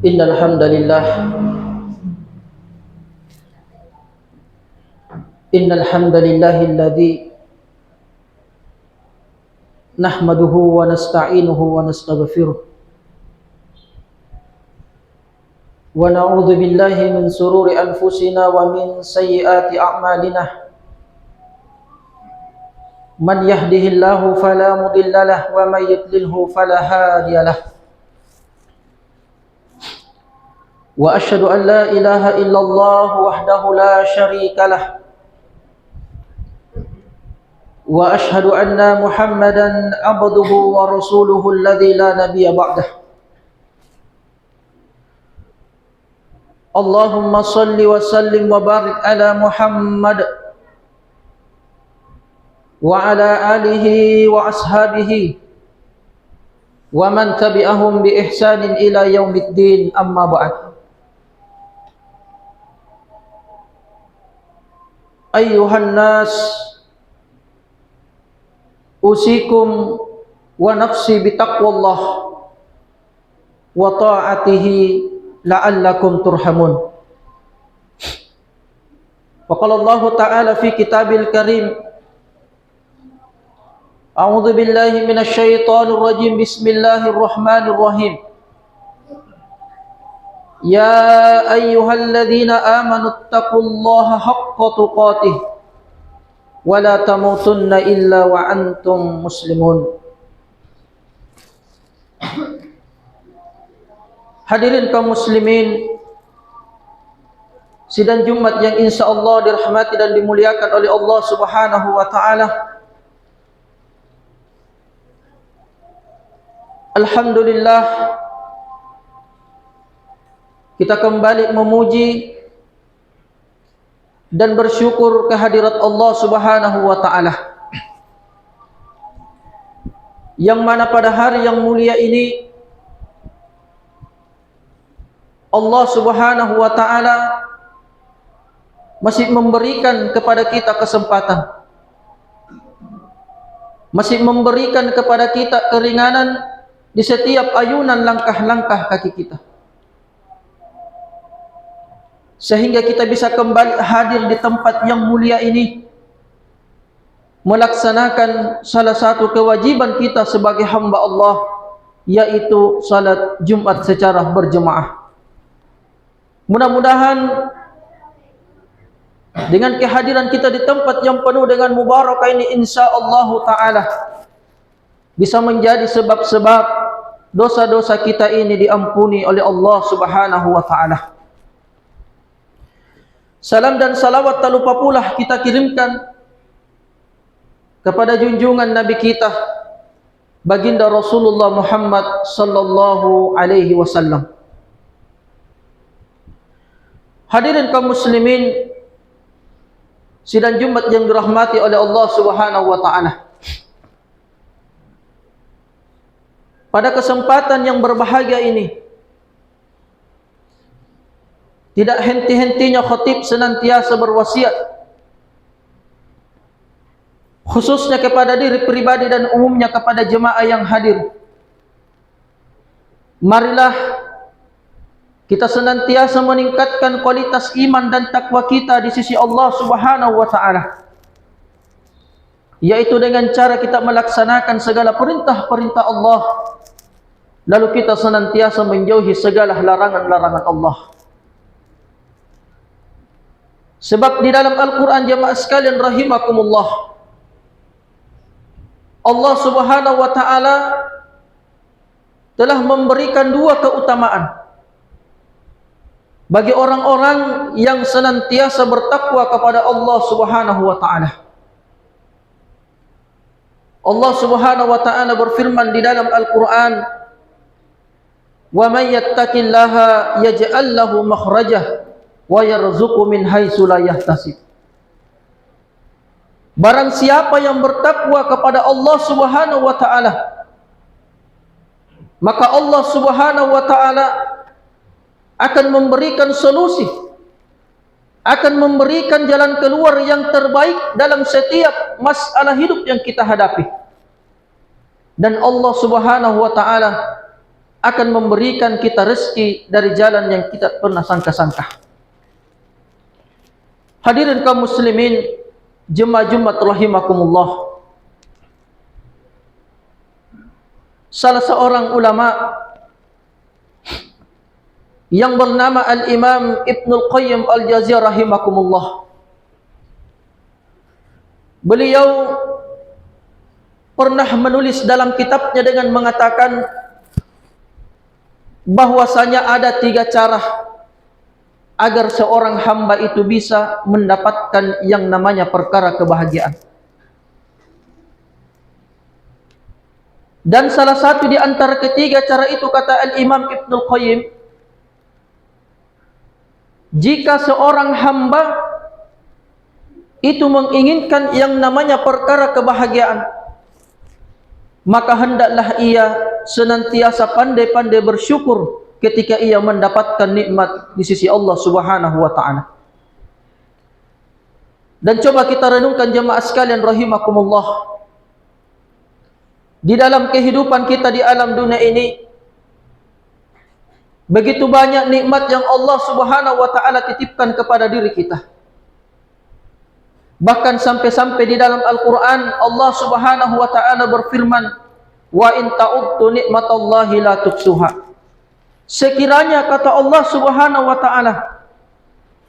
Innal hamdalillah alladzi nahmaduhu wa nasta'inuhu wa nastaghfiruh wa na'udzu billahi min sururi anfusina wa min sayyiati a'malina. Man yahdihillahu fala mudilla lahu wa may yudlilhu fala hadiya lahu. Wa asyhadu an la ilaha illallah wahdahu la syarika lahu. Wa asyhadu anna Muhammadan abduhu wa rasuluhu alladzi la nabiyya ba'dahu. Allahumma salli wa sallim wa barik ala Muhammad wa ala alihi wa ashabihi wa man tabi'ahum bi ihsanin ila yaumiddin, amma ba'd. Ayyuhan nas, usikum wa nafsi bitaqwallah wa ta'atihi la'allakum turhamun. Wa qala Allah ta'ala fi kitabil karim, a'udzu billahi minasy syaithanir rajim, bismillahirrahmanirrahim. Ya ayyuhalladzina amanu taqullaha haqqa tuqatih wa la tamutunna illa wa antum muslimun. Hadirin kaum muslimin, sidang Jumat yang insyaallah dirahmati dan dimuliakan oleh Allah Subhanahu wa taala. Alhamdulillah, kita kembali memuji dan bersyukur kehadirat Allah Subhanahu wa taala, yang mana pada hari yang mulia ini Allah Subhanahu wa taala masih memberikan kepada kita kesempatan, masih memberikan kepada kita keringanan di setiap ayunan langkah-langkah kaki kita, sehingga kita bisa kembali hadir di tempat yang mulia ini, melaksanakan salah satu kewajiban kita sebagai hamba Allah, yaitu salat Jumat secara berjemaah. Mudah-mudahan dengan kehadiran kita di tempat yang penuh dengan mubarakah ini, insyaallah ta'ala bisa menjadi sebab-sebab dosa-dosa kita ini diampuni oleh Allah Subhanahu wa ta'ala. Salam dan salawat tak lupa pula kita kirimkan kepada junjungan Nabi kita, baginda Rasulullah Muhammad sallallahu alaihi wasallam. Hadirin kaum muslimin, sidang Jumat yang dirahmati oleh Allah Subhanahu wa taala. Pada kesempatan yang berbahagia ini, tidak henti-hentinya khatib senantiasa berwasiat, khususnya kepada diri pribadi dan umumnya kepada jemaah yang hadir. Marilah kita senantiasa meningkatkan kualitas iman dan takwa kita di sisi Allah Subhanahu wa taala, yaitu dengan cara kita melaksanakan segala perintah-perintah Allah, lalu kita senantiasa menjauhi segala larangan-larangan Allah. Sebab di dalam Al-Quran, jemaah sekalian rahimakumullah, Allah Subhanahu wa taala telah memberikan dua keutamaan bagi orang-orang yang senantiasa bertakwa kepada Allah Subhanahu wa taala. Allah Subhanahu wa taala berfirman di dalam Al-Qur'an, "Wa may yattaqillaha yaj'al lahu makhrajah wa yarzuqhu min haitsu la yahtasib." Barang siapa yang bertakwa kepada Allah Subhanahu wa taala, maka Allah Subhanahu wa taala akan memberikan solusi, akan memberikan jalan keluar yang terbaik dalam setiap masalah hidup yang kita hadapi. Dan Allah Subhanahu wa taala akan memberikan kita rezeki dari jalan yang kita pernah sangka-sangka. Hadirin kaum muslimin, jemaah Jumat rahimakumullah. Salah seorang ulama yang bernama Al-Imam Ibnul Qayyim Al-Jauziyah rahimakumullah, beliau pernah menulis dalam kitabnya dengan mengatakan bahwasanya ada 3 cara agar seorang hamba itu bisa mendapatkan yang namanya perkara kebahagiaan. Dan salah satu di antara ketiga cara itu, kata Al-Imam Ibnul Qayyim, jika seorang hamba itu menginginkan yang namanya perkara kebahagiaan, maka hendaklah ia senantiasa pandai-pandai bersyukur ketika ia mendapatkan nikmat di sisi Allah Subhanahu wa taala. Dan coba kita renungkan jemaah sekalian rahimakumullah, di dalam kehidupan kita di alam dunia ini, begitu banyak nikmat yang Allah Subhanahu wa taala titipkan kepada diri kita. Bahkan sampai-sampai di dalam Al-Quran Allah Subhanahu wa ta'ala berfirman, wa in ta'uddu nikmatallahi la tuhsuha. Sekiranya, kata Allah Subhanahu wa ta'ala,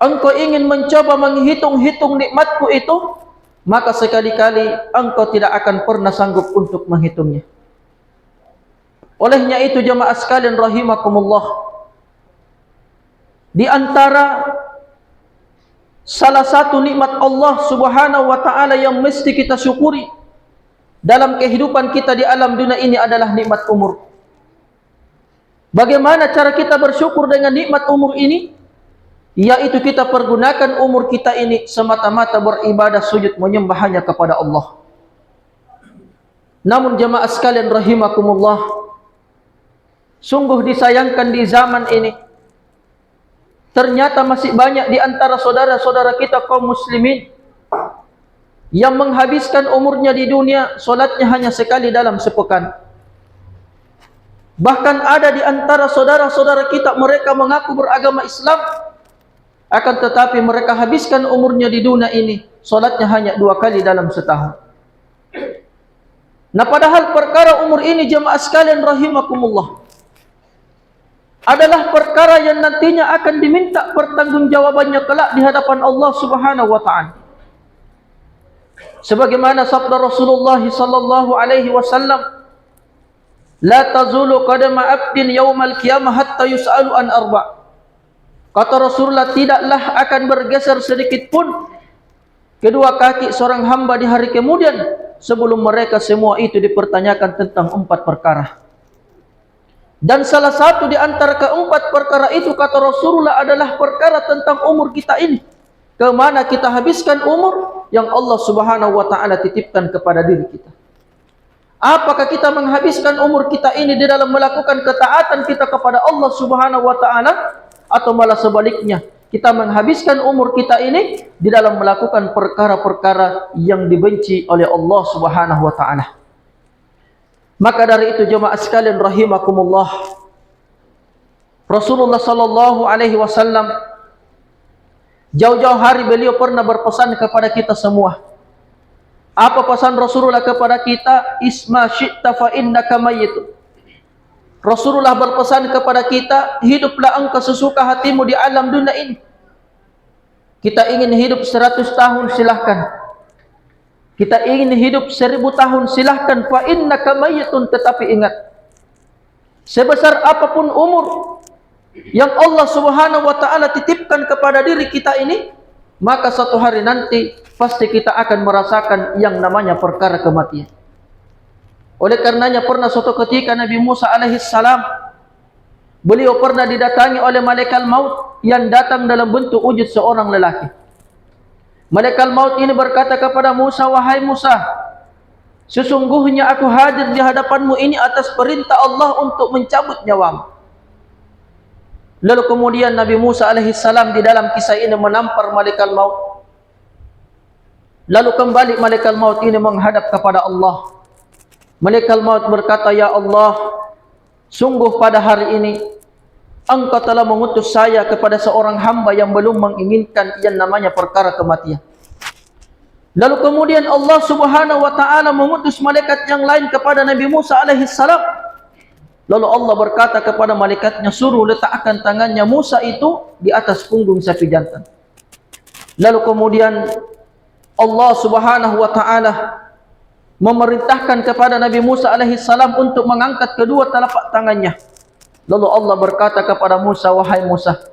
engkau ingin mencoba menghitung-hitung nikmatku itu, maka sekali-kali engkau tidak akan pernah sanggup untuk menghitungnya. Olehnya itu jemaah sekalian rahimakumullah, di antara salah satu nikmat Allah Subhanahu wa taala yang mesti kita syukuri dalam kehidupan kita di alam dunia ini adalah nikmat umur. Bagaimana cara kita bersyukur dengan nikmat umur ini? Yaitu kita pergunakan umur kita ini semata-mata beribadah, sujud, menyembah hanya kepada Allah. Namun jemaah sekalian rahimakumullah, sungguh disayangkan di zaman ini, ternyata masih banyak di antara saudara-saudara kita kaum muslimin yang menghabiskan umurnya di dunia, solatnya hanya sekali dalam sepekan. Bahkan ada di antara saudara-saudara kita, mereka mengaku beragama Islam, akan tetapi mereka habiskan umurnya di dunia ini, solatnya hanya 2 kali dalam setahun. Nah, padahal perkara umur ini jemaah sekalian rahimakumullah adalah perkara yang nantinya akan diminta pertanggungjawabannya kelak di hadapan Allah Subhanahu wa taala. Sebagaimana sabda Rasulullah sallallahu alaihi wasallam, la tazulu qadama 'abdin yaumal qiyamah hatta yus'alu an arba'. Kata Rasulullah, tidaklah akan bergeser sedikit pun kedua kaki seorang hamba di hari kemudian sebelum mereka semua itu dipertanyakan tentang 4 perkara. Dan salah satu di antara keempat perkara itu, kata Rasulullah, adalah perkara tentang umur kita ini. Kemana kita habiskan umur yang Allah Subhanahu wa ta'ala titipkan kepada diri kita. Apakah kita menghabiskan umur kita ini di dalam melakukan ketaatan kita kepada Allah Subhanahu wa ta'ala, atau malah sebaliknya, kita menghabiskan umur kita ini di dalam melakukan perkara-perkara yang dibenci oleh Allah Subhanahu wa ta'ala. Maka dari itu jemaah sekalian rahimakumullah, Rasulullah sallallahu alaihi wasallam jauh-jauh hari beliau pernah berpesan kepada kita semua. Apa pesan Rasulullah kepada kita? Isma syi'ta fa innaka mayyit. Rasulullah berpesan kepada kita, hiduplah engkau sesuka hatimu di alam dunia ini. Kita ingin hidup 100 tahun, silahkan. Kita ingin hidup 1000 tahun, silahkan. Fa innaka mayyitun, tetapi ingat, sebesar apapun umur yang Allah Subhanahu wa ta'ala titipkan kepada diri kita ini, maka suatu hari nanti pasti kita akan merasakan yang namanya perkara kematian. Oleh karenanya pernah suatu ketika Nabi Musa alaihissalam, beliau pernah didatangi oleh malaikat maut yang datang dalam bentuk wujud seorang lelaki. Malaikat maut ini berkata kepada Musa, wahai Musa, sesungguhnya aku hadir di hadapanmu ini atas perintah Allah untuk mencabut nyawamu. Lalu kemudian Nabi Musa alaihissalam di dalam kisah ini menampar malaikat maut. Lalu kembali malaikat maut ini menghadap kepada Allah. Malaikat maut berkata, ya Allah, Sungguh pada hari ini Engkau telah mengutus saya kepada seorang hamba yang belum menginginkan yang namanya perkara kematian. Lalu kemudian Allah Subhanahu wa taala mengutus malaikat yang lain kepada Nabi Musa alaihi salam. Lalu Allah berkata kepada malaikatnya, suruh letakkan tangannya Musa itu di atas punggung sapi jantan. Lalu kemudian Allah Subhanahu wa taala memerintahkan kepada Nabi Musa alaihi salam untuk mengangkat kedua telapak tangannya. Lalu Allah berkata kepada Musa, wahai Musa,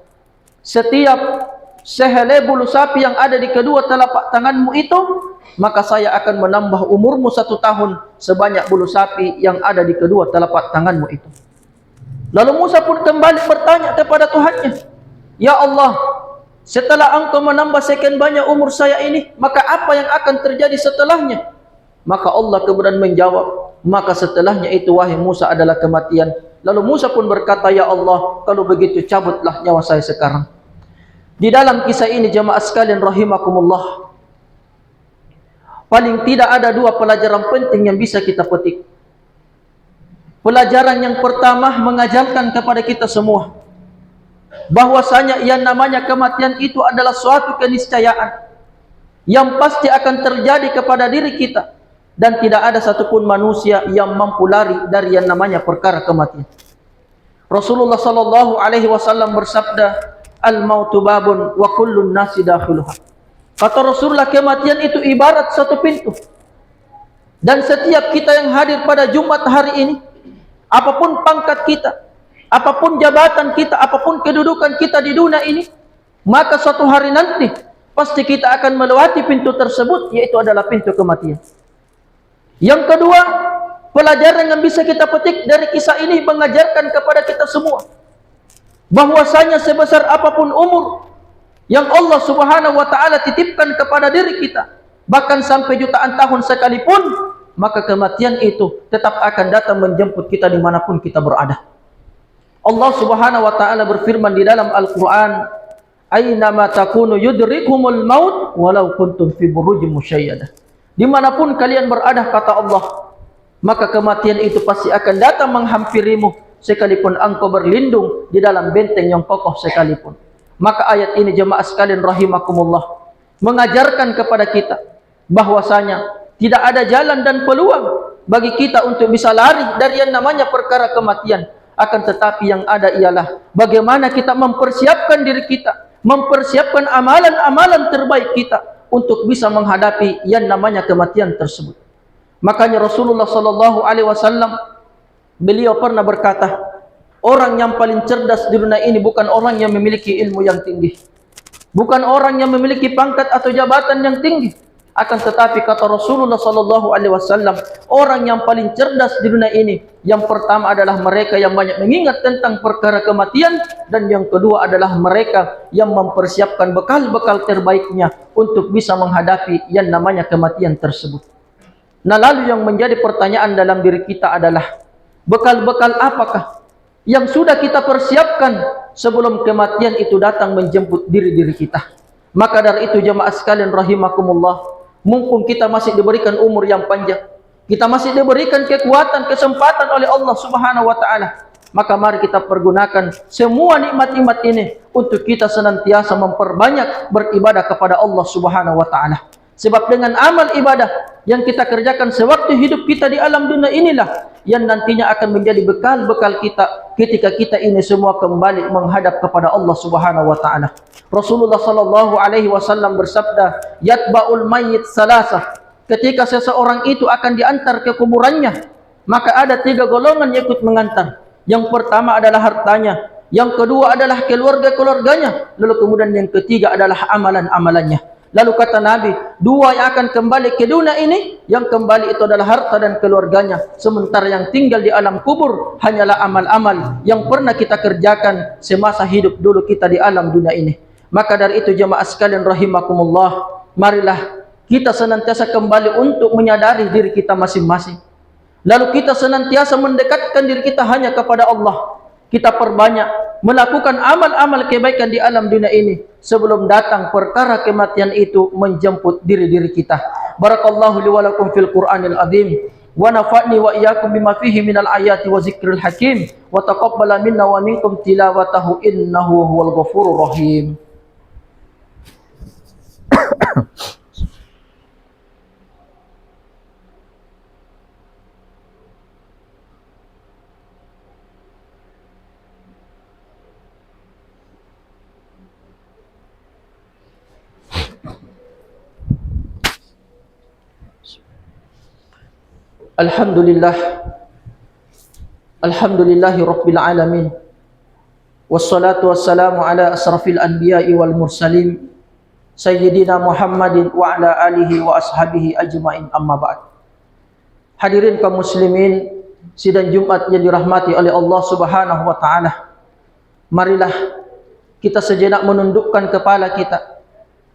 setiap sehelai bulu sapi yang ada di kedua telapak tanganmu itu, maka saya akan menambah umurmu 1 tahun sebanyak bulu sapi yang ada di kedua telapak tanganmu itu. Lalu Musa pun kembali bertanya kepada Tuhannya, ya Allah, setelah engkau menambah sekian banyak umur saya ini, maka apa yang akan terjadi setelahnya? Maka Allah kemudian menjawab, maka setelahnya itu wahai Musa adalah kematian. Lalu Musa pun berkata, ya Allah, kalau begitu cabutlah nyawa saya sekarang. Di dalam kisah ini jemaah sekalian rahimakumullah, paling tidak ada 2 pelajaran penting yang bisa kita petik. Pelajaran yang pertama mengajarkan kepada kita semua bahwasanya yang namanya kematian itu adalah suatu keniscayaan yang pasti akan terjadi kepada diri kita, dan tidak ada satupun manusia yang mampu lari dari yang namanya perkara kematian. Rasulullah sallallahu alaihi wasallam bersabda, al-mautu babun wa kullun nasi dakhiluha. Kata Rasulullah, kematian itu ibarat satu pintu, dan setiap kita yang hadir pada Jumat hari ini, apapun pangkat kita, apapun jabatan kita, apapun kedudukan kita di dunia ini, maka suatu hari nanti pasti kita akan melewati pintu tersebut, yaitu adalah pintu kematian. Yang kedua, pelajaran yang bisa kita petik dari kisah ini mengajarkan kepada kita semua bahwasanya sebesar apapun umur yang Allah Subhanahu wa taala titipkan kepada diri kita, bahkan sampai jutaan tahun sekalipun, maka kematian itu tetap akan datang menjemput kita dimanapun kita berada. Allah Subhanahu wa taala berfirman di dalam Al-Qur'an, "Ainama takunu yudrikumul maut walau kuntum fi burujin musyayyadah." Dimanapun kalian berada, kata Allah, maka kematian itu pasti akan datang menghampirimu sekalipun engkau berlindung di dalam benteng yang kokoh sekalipun. Maka ayat ini jemaah sekalian rahimakumullah mengajarkan kepada kita bahwasanya tidak ada jalan dan peluang bagi kita untuk bisa lari dari yang namanya perkara kematian. Akan tetapi yang ada ialah bagaimana kita mempersiapkan diri kita, mempersiapkan amalan-amalan terbaik kita untuk bisa menghadapi yang namanya kematian tersebut. Makanya Rasulullah sallallahu alaihi wasallam beliau pernah berkata, orang yang paling cerdas di dunia ini bukan orang yang memiliki ilmu yang tinggi, bukan orang yang memiliki pangkat atau jabatan yang tinggi, akan tetapi kata Rasulullah sallallahu alaihi wasallam, orang yang paling cerdas di dunia ini yang pertama adalah mereka yang banyak mengingat tentang perkara kematian, dan yang kedua adalah mereka yang mempersiapkan bekal-bekal terbaiknya untuk bisa menghadapi yang namanya kematian tersebut. Nah, lalu yang menjadi pertanyaan dalam diri kita adalah, bekal-bekal apakah yang sudah kita persiapkan sebelum kematian itu datang menjemput diri-diri kita? Maka dari itu jemaah sekalian rahimakumullah, mumpung kita masih diberikan umur yang panjang, kita masih diberikan kekuatan, kesempatan oleh Allah Subhanahu wa taala, maka mari kita pergunakan semua nikmat-nikmat ini untuk kita senantiasa memperbanyak beribadah kepada Allah Subhanahu wa taala. Sebab dengan amal ibadah yang kita kerjakan sewaktu hidup kita di alam dunia inilah yang nantinya akan menjadi bekal-bekal kita ketika kita ini semua kembali menghadap kepada Allah Subhanahu wa taala. Rasulullah sallallahu alaihi wasallam bersabda, yatba'ul mayyit salasah. Ketika seseorang itu akan diantar ke kuburannya, maka ada 3 golongan yang ikut mengantar. Yang pertama adalah hartanya, yang kedua adalah keluarga-keluarganya, lalu kemudian yang ketiga adalah amalan-amalannya. Lalu kata Nabi, 2 yang akan kembali ke dunia ini, yang kembali itu adalah harta dan keluarganya, sementara yang tinggal di alam kubur hanyalah amal-amal yang pernah kita kerjakan semasa hidup dulu kita di alam dunia ini. Maka dari itu jemaah sekalian rahimakumullah, marilah kita senantiasa kembali untuk menyadari diri kita masing-masing. Lalu kita senantiasa mendekatkan diri kita hanya kepada Allah. Kita perbanyak melakukan amal-amal kebaikan di alam dunia ini sebelum datang perkara kematian itu menjemput diri-diri kita. Barakallahu li wa lakum fil Qur'anil azim wa nafa'ni wa iyyakum bima fihi minal ayati wa zikril hakim wa taqabbala minna wa minkum tilawatahu innahu huwal ghafurur rahim. Alhamdulillah, alhamdulillahi rabbil alamin, wassalatu wassalamu ala asrafil anbiya'i wal mursalin, sayyidina Muhammadin wa ala alihi wa ashabihi ajma'in, amma ba'd. Hadirin kaum muslimin, sidang Jumat yang dirahmati oleh Allah Subhanahu wa taala. Marilah kita sejenak menundukkan kepala kita,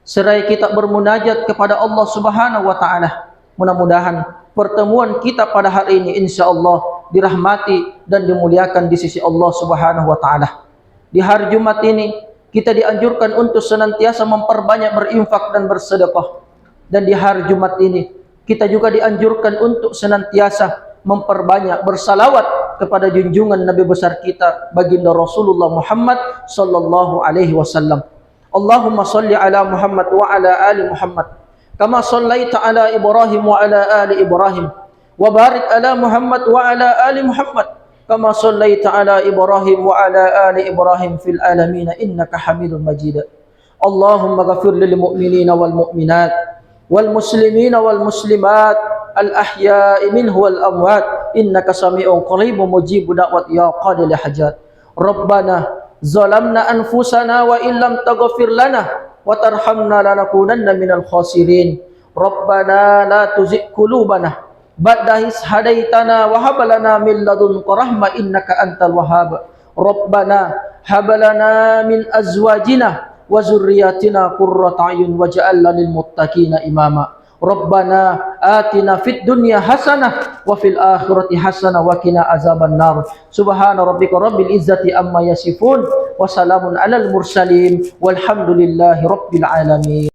seraya kita bermunajat kepada Allah Subhanahu wa taala. Mudah-mudahan pertemuan kita pada hari ini insyaallah dirahmati dan dimuliakan di sisi Allah Subhanahu wa taala. Di hari Jumat ini kita dianjurkan untuk senantiasa memperbanyak berinfak dan bersedekah. Dan di hari Jumat ini kita juga dianjurkan untuk senantiasa memperbanyak bersalawat kepada junjungan Nabi besar kita baginda Rasulullah Muhammad sallallahu alaihi wasallam. Allahumma salli ala Muhammad wa ala ali Muhammad kama sallaita ala Ibrahim wa ala ali Ibrahim wa barik ala Muhammad wa ala ali Muhammad kama sallaita ala Ibrahim wa ala ali Ibrahim fil alamin innaka Hamidum Majid. Allahumma ghafir lil mu'minina wal mu'minat wal muslimina wal muslimat al ahya'i minhu wal amwat innaka sami'un qaribun mujibud da'wat ya qadil hajat. Rabbana zalamna anfusana wa illam taghfir lana wa tarhamna lanakunanna minal khasirin. Rabbana la tuzigh qulubana ba'da idh hadaitana wa hab lana min ladunka rahmah innaka antal wahhab. Rabbana hab lana min azwajina wa zurriyyatina qurrata a'yun waj'alna lil muttaqina imama. Rabbana atina fid dunya hasanah wa fil akhirati hasanah wa qina azaban nar. Subhana rabbika rabbil izzati amma yasifun wa salamun alal mursalin walhamdulillahi rabbil alamin.